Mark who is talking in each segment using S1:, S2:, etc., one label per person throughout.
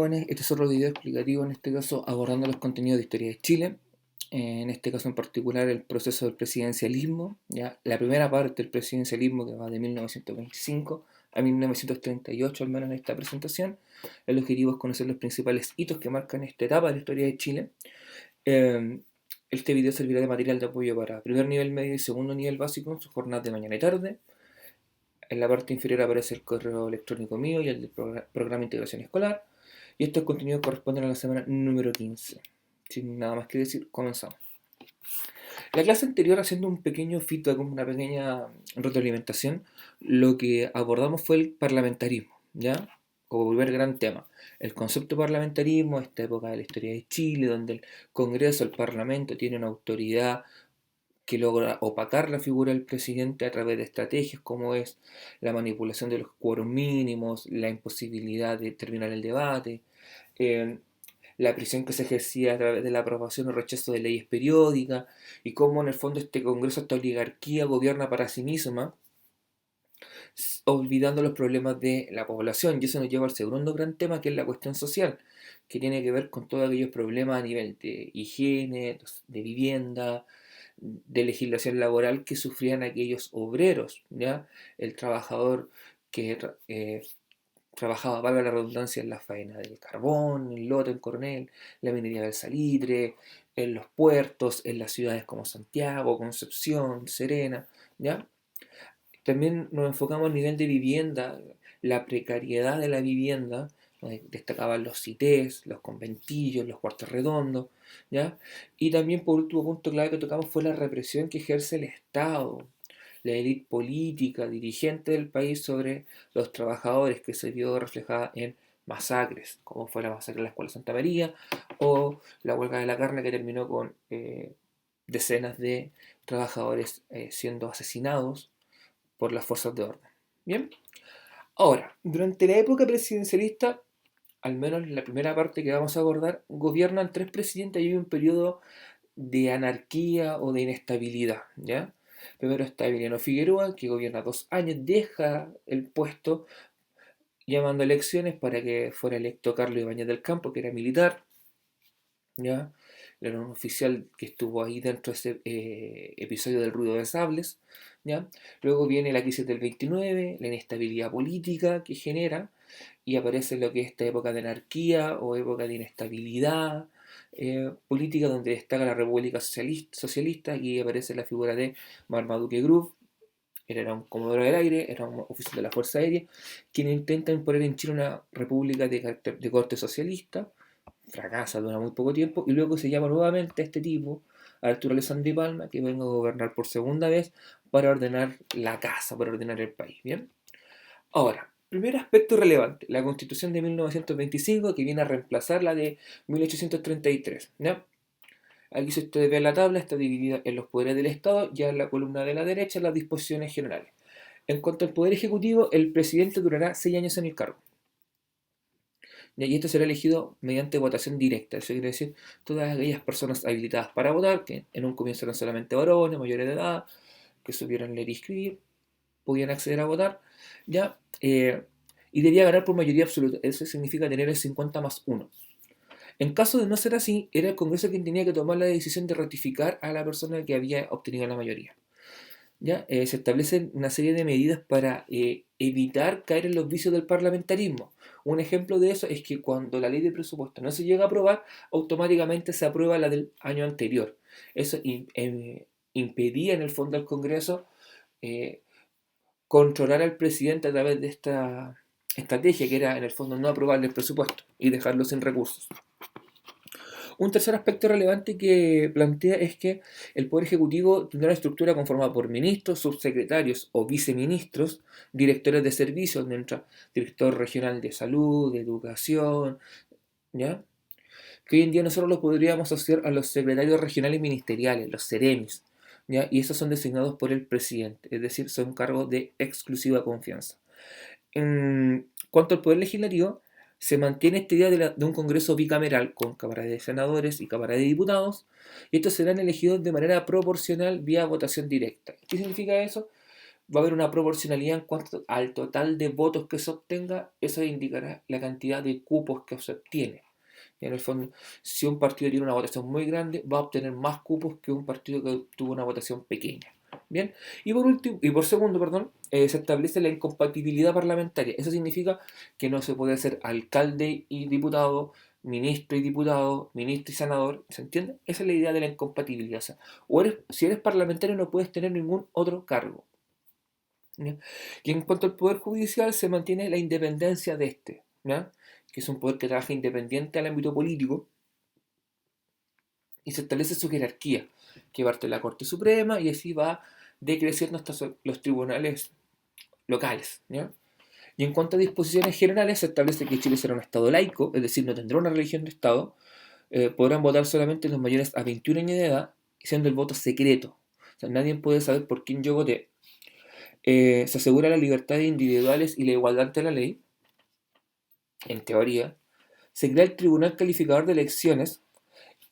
S1: Este es otro video explicativo, en este caso abordando los contenidos de historia de Chile, en este caso en particular el proceso del presidencialismo, ¿ya? La primera parte del presidencialismo que va de 1925 a 1938, al menos en esta presentación. El objetivo es conocer los principales hitos que marcan esta etapa de la historia de Chile. Este video servirá de material de apoyo para primer nivel medio y segundo nivel básico en sus jornadas de mañana y tarde. En la parte inferior aparece el correo electrónico mío y el del programa de integración escolar. Y estos contenidos corresponden a la semana número 15. Sin nada más que decir, comenzamos. La clase anterior, haciendo un pequeño feedback, una pequeña retroalimentación, lo que abordamos fue el parlamentarismo, ¿ya? Como primer gran tema. El concepto de parlamentarismo, esta época de la historia de Chile, donde el Congreso, el Parlamento, tiene una autoridad que logra opacar la figura del presidente a través de estrategias como es la manipulación de los quórum mínimos, la imposibilidad de terminar el debate, eh, la presión que se ejercía a través de la aprobación o rechazo de leyes periódicas, y cómo en el fondo este Congreso, esta oligarquía, gobierna para sí misma, olvidando los problemas de la población. Y eso nos lleva al segundo gran tema, que es la cuestión social, que tiene que ver con todos aquellos problemas a nivel de higiene, de vivienda, de legislación laboral que sufrían aquellos obreros, ¿ya? El trabajador que trabajaba, valga la redundancia, en la faena del carbón, en Lota, en Coronel, la minería del salitre, en los puertos, en las ciudades como Santiago, Concepción, Serena, ¿ya? También nos enfocamos a nivel de vivienda, la precariedad de la vivienda, destacaban los CITES, los conventillos, los cuartos redondos, ¿ya? Y también, por último punto clave que tocamos, fue la represión que ejerce el Estado, la élite política, dirigente del país sobre los trabajadores, que se vio reflejada en masacres, como fue la masacre de la Escuela Santa María, o la huelga de la carne, que terminó con decenas de trabajadores siendo asesinados por las fuerzas de orden. Bien, ahora, durante la época presidencialista, al menos en la primera parte que vamos a abordar, gobiernan tres presidentes y hay un periodo de anarquía o de inestabilidad, ¿ya? Primero está Emiliano Figueroa, que gobierna 2 años, deja el puesto llamando a elecciones para que fuera electo Carlos Ibáñez del Campo, que era militar, ¿ya? Era un oficial que estuvo ahí dentro de ese episodio del ruido de sables, ¿ya? Luego viene la crisis del 29, la inestabilidad política que genera, y aparece lo que es esta época de anarquía o época de inestabilidad política, donde destaca la República Socialista, y aparece la figura de Marmaduke Grove. Él era un comodoro del aire, era un oficial de la Fuerza Aérea, quien intenta imponer en Chile una república de corte socialista. Fracasa, dura muy poco tiempo, y luego se llama nuevamente a este tipo, Arturo Alessandri Palma, que venga a gobernar por segunda vez para ordenar la casa, para ordenar el país. Bien, ahora, primer aspecto relevante, la Constitución de 1925, que viene a reemplazar la de 1833. ¿Ya? Aquí, si ustedes ven la tabla, está dividida en los poderes del Estado, ya en la columna de la derecha las disposiciones generales. En cuanto al poder ejecutivo, el presidente durará 6 años en el cargo. Y esto será elegido mediante votación directa. Eso quiere decir todas aquellas personas habilitadas para votar, que en un comienzo eran solamente varones, mayores de edad, que supieran leer y escribir, podían acceder a votar, ¿ya? Y debía ganar por mayoría absoluta. Eso significa tener el 50+1. En caso de no ser así, era el Congreso quien tenía que tomar la decisión de ratificar a la persona que había obtenido la mayoría. ¿Ya? Se establecen una serie de medidas para evitar caer en los vicios del parlamentarismo. Un ejemplo de eso es que cuando la ley de presupuesto no se llega a aprobar, automáticamente se aprueba la del año anterior. Eso impedía en el fondo al Congreso eh, controlar al presidente a través de esta estrategia, que era en el fondo no aprobarle el presupuesto y dejarlo sin recursos. Un tercer aspecto relevante que plantea es que el Poder Ejecutivo tendrá una estructura conformada por ministros, subsecretarios o viceministros, directores de servicios, donde entra director regional de salud, de educación, ¿ya? Que hoy en día nosotros lo podríamos asociar a los secretarios regionales ministeriales, los seremis, ¿ya? Y esos son designados por el presidente, es decir, son cargos de exclusiva confianza. En cuanto al Poder Legislativo, se mantiene esta idea de un Congreso bicameral con Cámara de Senadores y Cámara de Diputados, y estos serán elegidos de manera proporcional vía votación directa. ¿Qué significa eso? va a haber una proporcionalidad en cuanto al total de votos que se obtenga, eso indicará la cantidad de cupos que se obtiene. Y en el fondo, si un partido tiene una votación muy grande, va a obtener más cupos que un partido que tuvo una votación pequeña. Bien, y por último, y por segundo, perdón, se establece la incompatibilidad parlamentaria. Eso significa que no se puede ser alcalde y diputado, ministro y diputado, ministro y senador, ¿se entiende? Esa es la idea de la incompatibilidad. O sea, si eres parlamentario no puedes tener ningún otro cargo. ¿Ya? Y en cuanto al Poder Judicial, se mantiene la independencia de este, ¿ya? Que es un poder que trabaja independiente al ámbito político, y se establece su jerarquía, que parte de la Corte Suprema y así va decreciendo hasta los tribunales locales. ¿Ya? Y en cuanto a disposiciones generales, se establece que Chile será un Estado laico, es decir, no tendrá una religión de Estado, podrán votar solamente los mayores a 21 años de edad, siendo el voto secreto. O sea, nadie puede saber por quién yo voté. Se asegura la libertad individuales y la igualdad ante la ley, en teoría. Se crea el Tribunal Calificador de Elecciones,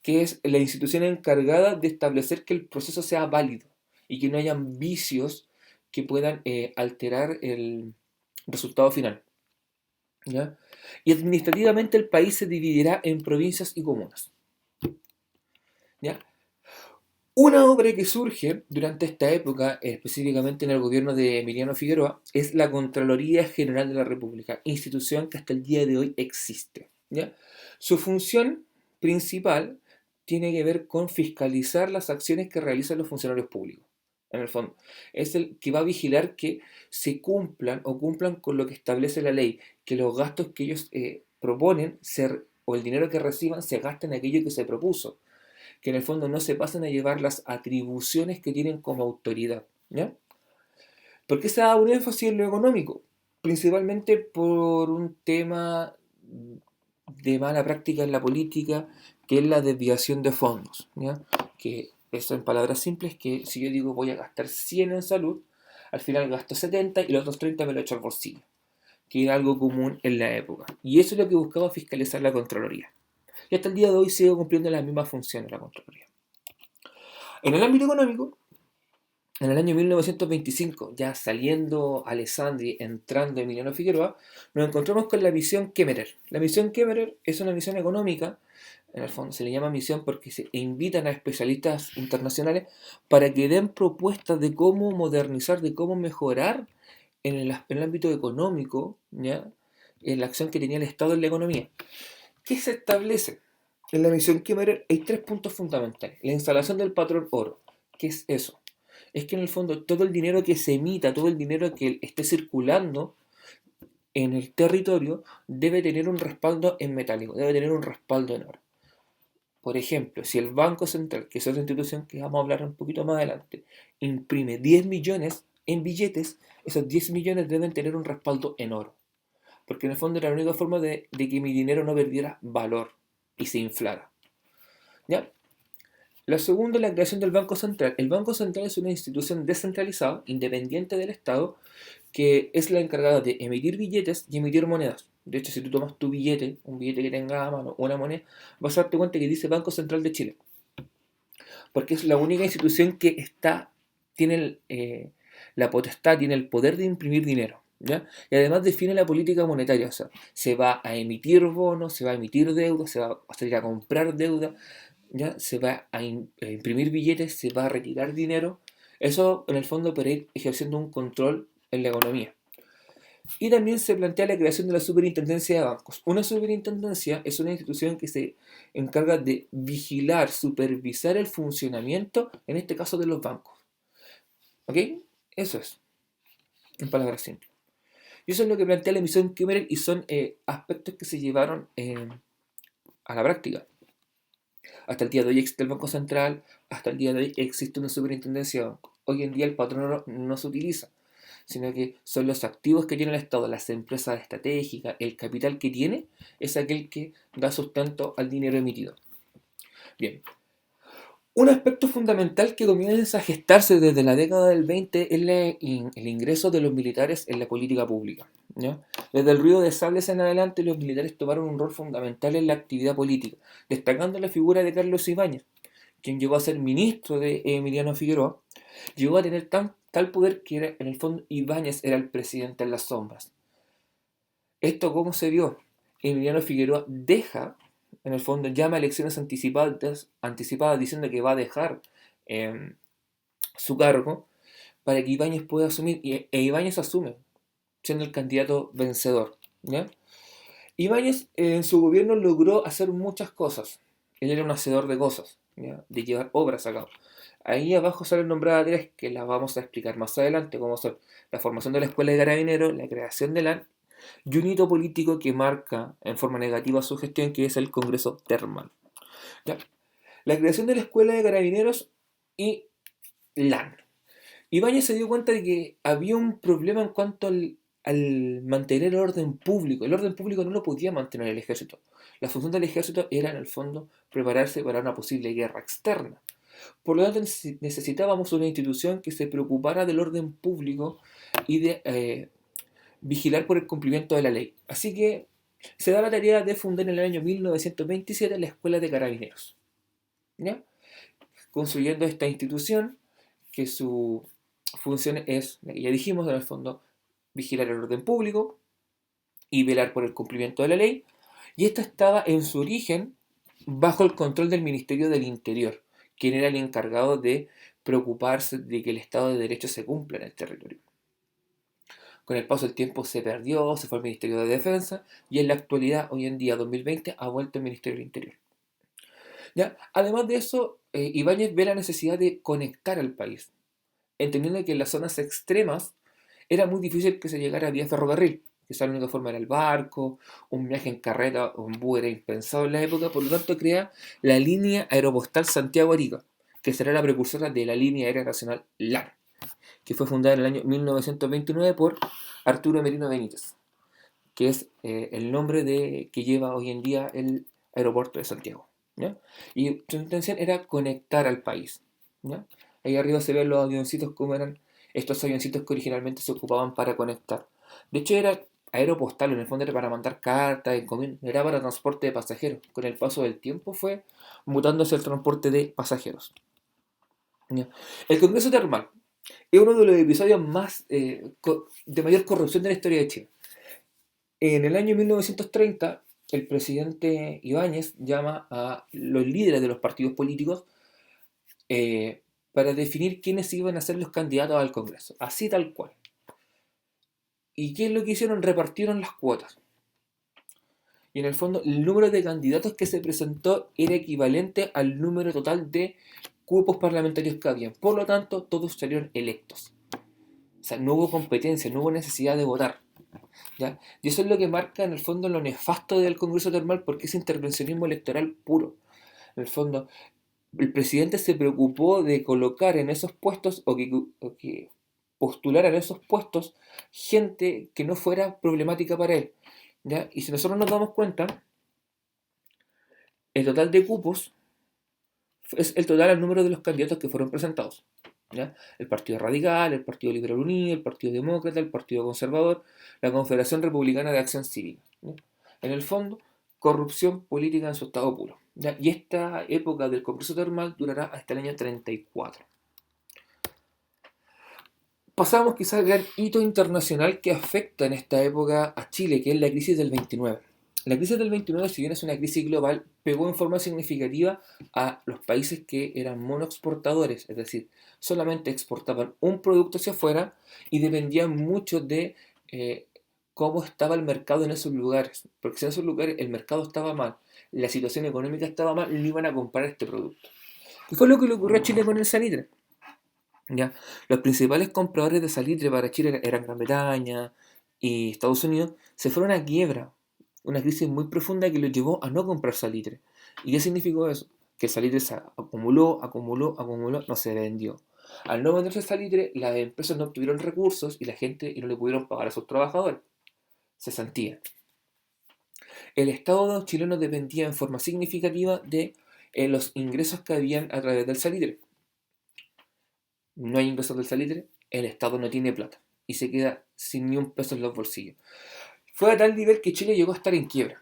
S1: que es la institución encargada de establecer que el proceso sea válido y que no hayan vicios que puedan alterar el resultado final. ¿Ya? Y administrativamente el país se dividirá en provincias y comunas. ¿Ya? Una obra que surge durante esta época, específicamente en el gobierno de Emiliano Figueroa, es la Contraloría General de la República, institución que hasta el día de hoy existe. ¿Ya? Su función principal tiene que ver con fiscalizar las acciones que realizan los funcionarios públicos. En el fondo, es el que va a vigilar que se cumplan o cumplan con lo que establece la ley, que los gastos que ellos proponen o el dinero que reciban se gasten en aquello que se propuso, que en el fondo no se pasen a llevar las atribuciones que tienen como autoridad. ¿Ya? ¿Por qué se da un énfasis en lo económico? Principalmente por un tema de mala práctica en la política, que es la desviación de fondos. ¿Ya? Que eso en palabras simples, que si yo digo voy a gastar 100 en salud, al final gasto 70 y los otros 30 me lo echo al bolsillo, que era algo común en la época. Y eso es lo que buscaba fiscalizar la Contraloría. Y hasta el día de hoy sigue cumpliendo las mismas funciones la Contraloría. En el ámbito económico, en el año 1925, ya saliendo Alessandri, entrando Emiliano Figueroa, nos encontramos con la misión Kemmerer. La misión Kemmerer es una misión económica, en el fondo se le llama misión porque se invitan a especialistas internacionales para que den propuestas de cómo modernizar, de cómo mejorar en el ámbito económico, ¿ya? En la acción que tenía el Estado en la economía. ¿Qué se establece? En la misión Kemmerer hay tres puntos fundamentales. La instalación del patrón oro. ¿Qué es eso? Es que en el fondo todo el dinero que se emita, todo el dinero que esté circulando en el territorio debe tener un respaldo en metálico, debe tener un respaldo en oro. Por ejemplo, si el Banco Central, que es otra institución que vamos a hablar un poquito más adelante, imprime 10 millones en billetes, esos 10 millones deben tener un respaldo en oro. Porque en el fondo era la única forma de que mi dinero no perdiera valor y se inflara. ¿Ya? La segunda es la creación del Banco Central. El Banco Central es una institución descentralizada, independiente del Estado, que es la encargada de emitir billetes y emitir monedas. De hecho, si tú tomas tu billete, un billete que tenga a mano, una moneda, vas a darte cuenta que dice Banco Central de Chile. Porque es la única institución que tiene la potestad, tiene el poder de imprimir dinero. ¿Ya? Y además define la política monetaria. O sea, se va a emitir bonos, se va a emitir deuda, se va a salir a comprar deuda, ¿ya? Se va a imprimir billetes, se va a retirar dinero. Eso en el fondo para ir ejerciendo un control en la economía. Y también se plantea la creación de la superintendencia de bancos. Una superintendencia es una institución que se encarga de vigilar, supervisar el funcionamiento, en este caso de los bancos. ¿Ok? Eso es, en palabras simples. Y eso es lo que plantea la misión Kemmerer y son aspectos que se llevaron a la práctica. Hasta el día de hoy existe el Banco Central, hasta el día de hoy existe una superintendencia de bancos. Hoy en día el patrón no se utiliza, sino que son los activos que tiene el Estado, las empresas estratégicas, el capital que tiene, es aquel que da sustento al dinero emitido. Bien, un aspecto fundamental que comienza a gestarse desde la década del 20 es el ingreso de los militares en la política pública. ¿Ya? Desde el ruido de sables en adelante, los militares tomaron un rol fundamental en la actividad política, destacando la figura de Carlos Ibáñez, quien llegó a ser ministro de Emiliano Figueroa, llegó a tener tal poder que era, en el fondo Ibáñez era el presidente en las sombras. ¿Esto cómo se vio? Emiliano Figueroa deja, en el fondo, llama a elecciones anticipadas diciendo que va a dejar eh, su cargo para que Ibáñez pueda asumir, e Ibáñez asume, siendo el candidato vencedor. ¿Ya? Ibáñez en su gobierno logró hacer muchas cosas. Él era un hacedor de cosas, ¿ya? De llevar obras a cabo. Ahí abajo salen nombradas tres que las vamos a explicar más adelante, como son la formación de la Escuela de Carabineros, la creación de la y un hito político que marca en forma negativa su gestión, que es el Congreso Termal. ¿Ya? La creación de la Escuela de Carabineros y LAN. Ibáñez se dio cuenta de que había un problema en cuanto al mantener el orden público. El orden público no lo podía mantener el ejército. La función del ejército era, en el fondo, prepararse para una posible guerra externa. Por lo tanto, necesitábamos una institución que se preocupara del orden público y de vigilar por el cumplimiento de la ley. Así que se da la tarea de fundar en el año 1927 la Escuela de Carabineros, ¿ya? Construyendo esta institución que su función es, ya dijimos, en el fondo, vigilar el orden público y velar por el cumplimiento de la ley. Y esta estaba en su origen bajo el control del Ministerio del Interior, quien era el encargado de preocuparse de que el Estado de Derecho se cumpla en el territorio. Con el paso del tiempo se perdió, se fue al Ministerio de Defensa y en la actualidad, hoy en día, 2020, ha vuelto al Ministerio del Interior. ¿Ya? Además de eso, Ibáñez ve la necesidad de conectar al país, entendiendo que en las zonas extremas era muy difícil que se llegara vía ferrocarril. Quizá la única forma era el barco, un viaje en carreta o en bus era impensado en la época, por lo tanto crea la línea aeropostal Santiago-Arica, que será la precursora de la línea aérea nacional LAN, que fue fundada en el año 1929 por Arturo Merino Benítez, que es el nombre que lleva hoy en día el aeropuerto de Santiago. ¿Ya? Y su intención era conectar al país. ¿Ya? Ahí arriba se ven los avioncitos como eran estos avioncitos que originalmente se ocupaban para conectar. De hecho era aeropostal, en el fondo era para mandar cartas, era para transporte de pasajeros. Con el paso del tiempo fue mutándose el transporte de pasajeros. ¿Ya? El Congreso Termal es uno de los episodios más de mayor corrupción de la historia de Chile. En el año 1930, el presidente Ibáñez llama a los líderes de los partidos políticos para definir quiénes iban a ser los candidatos al Congreso, así tal cual. ¿Y qué es lo que hicieron? Repartieron las cuotas. Y en el fondo, el número de candidatos que se presentó era equivalente al número total de cupos parlamentarios que habían. Por lo tanto, todos salieron electos. O sea, no hubo competencia, no hubo necesidad de votar. ¿Ya? Y eso es lo que marca en el fondo lo nefasto del Congreso Termal, porque es intervencionismo electoral puro. En el fondo, el presidente se preocupó de colocar en esos puestos o que postularan en esos puestos gente que no fuera problemática para él. ¿Ya? Y si nosotros nos damos cuenta, el total de cupos es el total al número de los candidatos que fueron presentados. ¿Ya? El Partido Radical, el Partido Liberal Unido, el Partido Demócrata, el Partido Conservador, la Confederación Republicana de Acción Cívica. ¿Ya? En el fondo, corrupción política en su estado puro. ¿Ya? Y esta época del Congreso Termal durará hasta el año 34. Pasamos quizás al gran hito internacional que afecta en esta época a Chile, que es la crisis del 29. La crisis del 29, si bien es una crisis global, pegó en forma significativa a los países que eran monoexportadores, es decir, solamente exportaban un producto hacia afuera y dependían mucho de eh, cómo estaba el mercado en esos lugares. Porque si en esos lugares el mercado estaba mal, la situación económica estaba mal, no iban a comprar este producto. ¿Qué fue lo que le ocurrió a Chile con el salitre? ¿Ya? Los principales compradores de salitre para Chile eran Gran Bretaña y Estados Unidos, se fueron a quiebra, una crisis muy profunda que los llevó a no comprar salitre. ¿Y qué significó eso? Que el salitre se acumuló, acumuló, acumuló, no se vendió. Al no venderse el salitre, las empresas no obtuvieron recursos y la gente y no le pudieron pagar a sus trabajadores. Se sentían. El Estado chileno dependía en forma significativa de los ingresos que habían a través del salitre. No hay ingresos del salitre, el Estado no tiene plata y se queda sin ni un peso en los bolsillos. Fue a tal nivel que Chile llegó a estar en quiebra,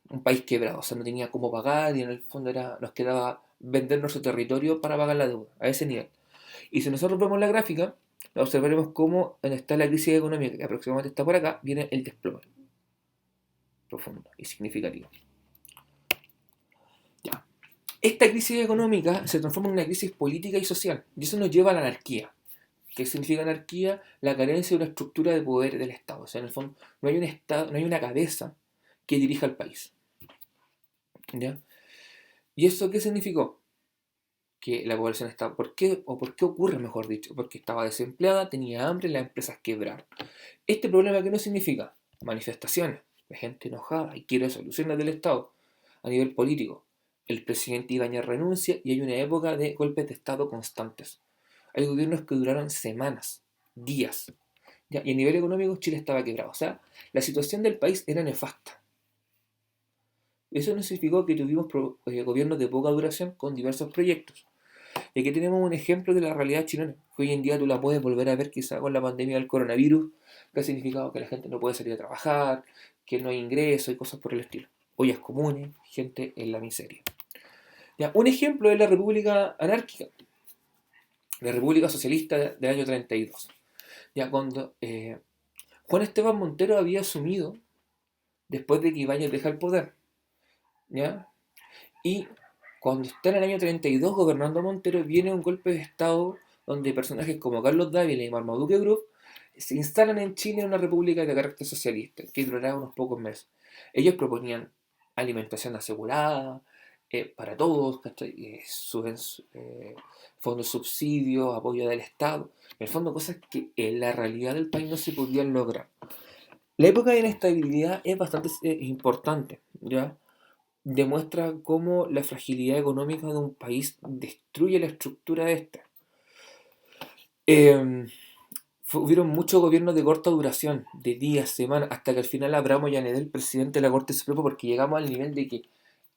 S1: un país quebrado, o sea, no tenía cómo pagar y en el fondo nos quedaba vender nuestro territorio para pagar la deuda, a ese nivel. Y si nosotros vemos la gráfica, observaremos cómo donde está la crisis económica, que aproximadamente está por acá, viene el desplome profundo y significativo. Ya. Esta crisis económica se transforma en una crisis política y social, y eso nos lleva a la anarquía. ¿Qué significa anarquía? La carencia de una estructura de poder del Estado. O sea, en el fondo, no hay un Estado, no hay una cabeza que dirija el país. ¿Ya? ¿Y eso qué significó? Que la población estaba. ¿Por qué ocurre, mejor dicho? Porque estaba desempleada, tenía hambre, las empresas quebraron. ¿Este problema qué no significa? Manifestaciones de gente enojada y quiere soluciones del Estado a nivel político. El presidente Ibáñez renuncia y hay una época de golpes de Estado constantes. Hay gobiernos que duraron semanas, días. ¿Ya? Y a nivel económico Chile estaba quebrado. O sea, la situación del país era nefasta. Eso no significó que tuvimos gobiernos de poca duración con diversos proyectos. Y aquí tenemos un ejemplo de la realidad chilena, que hoy en día tú la puedes volver a ver quizá con la pandemia del coronavirus, que ha significado que la gente no puede salir a trabajar, que no hay ingresos y cosas por el estilo. Ollas comunes, gente en la miseria. Ya, un ejemplo es la República Anárquica, la República Socialista del año 32. Ya cuando Juan Esteban Montero había asumido después de que Ibáñez deja el poder. ¿Ya? Y cuando está en el año 32 gobernando Montero, viene un golpe de Estado donde personajes como Carlos Dávila y Marmaduke Group se instalan en Chile en una república de carácter socialista, que durará unos pocos meses. Ellos proponían alimentación asegurada para todos, fondos subsidios, apoyo del Estado, en el fondo cosas que en la realidad del país no se podían lograr. La época de inestabilidad es bastante importante, ¿ya? Demuestra cómo la fragilidad económica de un país destruye la estructura de esta. Eh, Hubieron muchos gobiernos de corta duración, de días, semanas, hasta que al final Abramo Llaneda, el presidente de la Corte Suprema, porque llegamos al nivel de que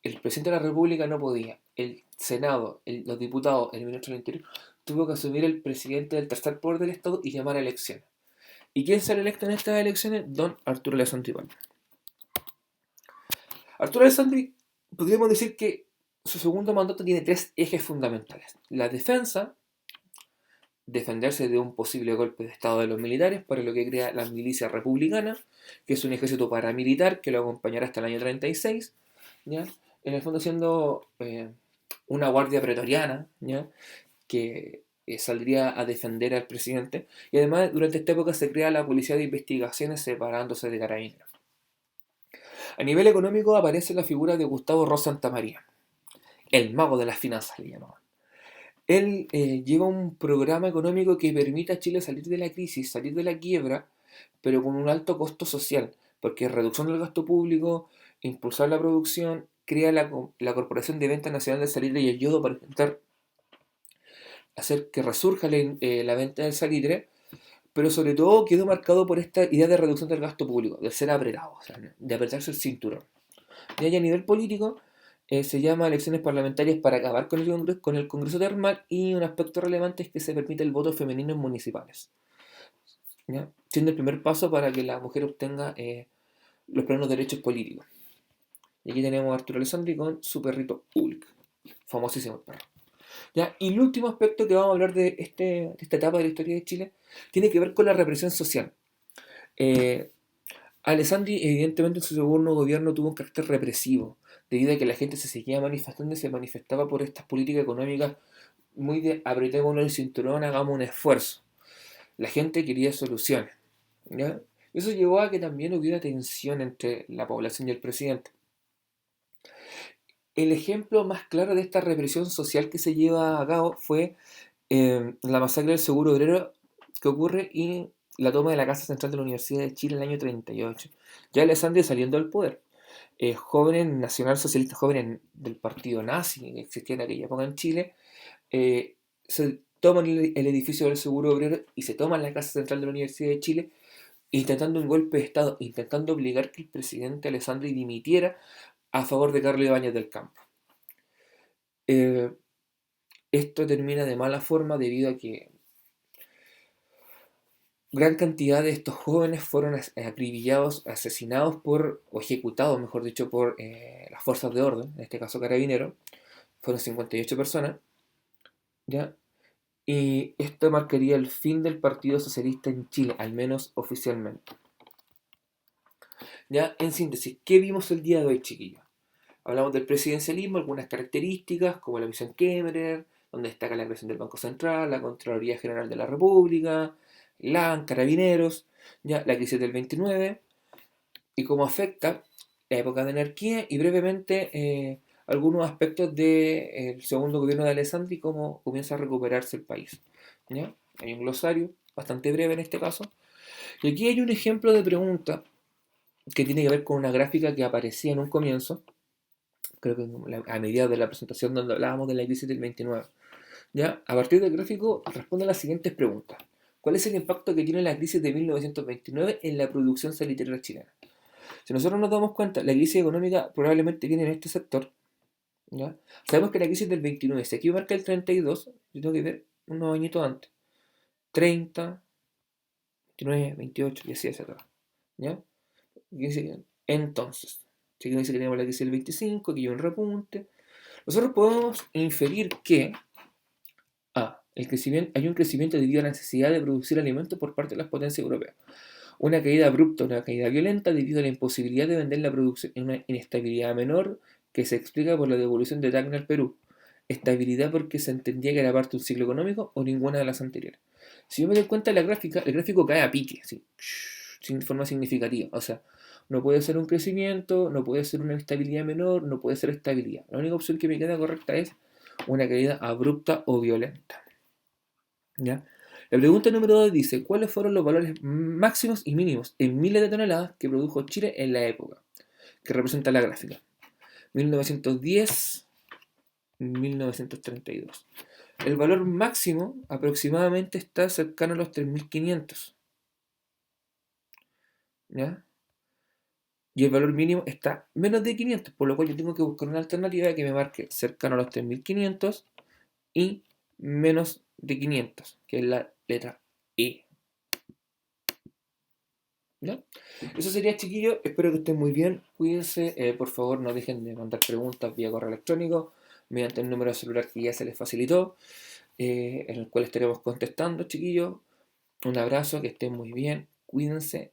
S1: el presidente de la República no podía, el Senado, los diputados, el ministro del Interior, tuvo que asumir el presidente del tercer poder del Estado y llamar a elecciones. ¿Y quién sale electo en estas elecciones? Don Arturo Alessandri Palma. Arturo Alessandri, podríamos decir que su segundo mandato tiene tres ejes fundamentales. La defensa, defenderse de un posible golpe de Estado de los militares, para lo que crea la milicia republicana, que es un ejército paramilitar que lo acompañará hasta el año 36, ¿ya? En el fondo siendo una guardia pretoriana, ¿ya? Que saldría a defender al presidente, y además durante esta época se crea la Policía de Investigaciones separándose de Carabineros. A nivel económico aparece la figura de Gustavo Ross Santamaría, el mago de las finanzas le llamaban. Él lleva un programa económico que permite a Chile salir de la crisis, salir de la quiebra, pero con un alto costo social, porque reducción del gasto público, impulsar la producción, crea la Corporación de Venta Nacional de Salitre y el Yodo para intentar hacer que resurja la venta del salitre, pero sobre todo quedó marcado por esta idea de reducción del gasto público, de ser apretado, o sea, de apretarse el cinturón. Y ahí a nivel político se llama elecciones parlamentarias para acabar con el Congreso termal, y un aspecto relevante es que se permite el voto femenino en municipales, ¿ya? Siendo el primer paso para que la mujer obtenga los plenos derechos políticos. Y aquí tenemos a Arturo Alessandri con su perrito Hulk, famosísimo el perro. ¿Ya? Y el último aspecto que vamos a hablar de esta etapa de la historia de Chile tiene que ver con la represión social. Eh, Alessandri, evidentemente, en su segundo gobierno tuvo un carácter represivo, debido a que la gente se seguía manifestando y se manifestaba por estas políticas económicas muy de apretémonos el cinturón, hagamos un esfuerzo. La gente quería soluciones, ¿ya? Eso llevó a que también hubiera tensión entre la población y el presidente. El ejemplo más claro de esta represión social que se lleva a cabo fue la masacre del Seguro Obrero que ocurre y la toma de la Casa Central de la Universidad de Chile en el año 38. Ya Alessandri saliendo del poder. Jóvenes nacionalsocialistas, jóvenes del partido nazi que existía en aquella época en Chile, se toman el edificio del Seguro Obrero y se toman la Casa Central de la Universidad de Chile, intentando un golpe de Estado, intentando obligar que el presidente Alessandri dimitiera a favor de Carlos Ibáñez del Campo. Eh, Esto termina de mala forma debido a que gran cantidad de estos jóvenes fueron acribillados, asesinados o ejecutados, mejor dicho, por las fuerzas de orden, en este caso Carabineros. Fueron 58 personas, ¿ya? y esto marcaría el fin del Partido Socialista en Chile, al menos oficialmente. Ya, en síntesis, ¿qué vimos el día de hoy, chiquillos? Hablamos del presidencialismo, algunas características, como la misión Kemmerer, donde destaca la creación del Banco Central, la Contraloría General de la República, la Carabineros, ya la crisis del 29, y cómo afecta la época de anarquía, y brevemente algunos aspectos del segundo gobierno de Alessandri y cómo comienza a recuperarse el país. ¿Ya? Hay un glosario, bastante breve en este caso, y aquí hay un ejemplo de pregunta que tiene que ver con una gráfica que aparecía en un comienzo, creo que a mediados de la presentación donde hablábamos de la crisis del 29. ¿Ya? A partir del gráfico responde a las siguientes preguntas. ¿Cuál es el impacto que tiene la crisis de 1929 en la producción salitrera chilena? Si nosotros nos damos cuenta, la crisis económica probablemente viene en este sector. ¿Ya? Sabemos que la crisis del 29, si aquí marca el 32, yo tengo que ver unos añitos antes. 30, 29, 28 y así etc. ¿Ya? Entonces, si aquí dice que tenemos la crisis del 25, que hay un repunte, nosotros podemos inferir que hay un crecimiento debido a la necesidad de producir alimentos por parte de las potencias europeas. Una caída abrupta, una caída violenta debido a la imposibilidad de vender la producción en una inestabilidad menor que se explica por la devolución de Tacna al Perú. Estabilidad porque se entendía que era parte de un ciclo económico o ninguna de las anteriores. Si yo me doy cuenta de la gráfica, el gráfico cae a pique, así, sin forma significativa. O sea, no puede ser un crecimiento, no puede ser una estabilidad menor, no puede ser estabilidad. La única opción que me queda correcta es una caída abrupta o violenta. ¿Ya? La pregunta número 2 dice, ¿cuáles fueron los valores máximos y mínimos en miles de toneladas que produjo Chile en la época? Que representa la gráfica. 1910, 1932. El valor máximo aproximadamente está cercano a los 3.500. ¿Ya? Y el valor mínimo está menos de 500, por lo cual yo tengo que buscar una alternativa que me marque cercano a los 3.500 y menos de 500, que es la letra E. ¿Ya? Eso sería, chiquillos. Espero que estén muy bien. Cuídense. Por favor, no dejen de mandar preguntas vía correo electrónico mediante el número de celular que ya se les facilitó, en el cual estaremos contestando, chiquillos. Un abrazo, que estén muy bien. Cuídense.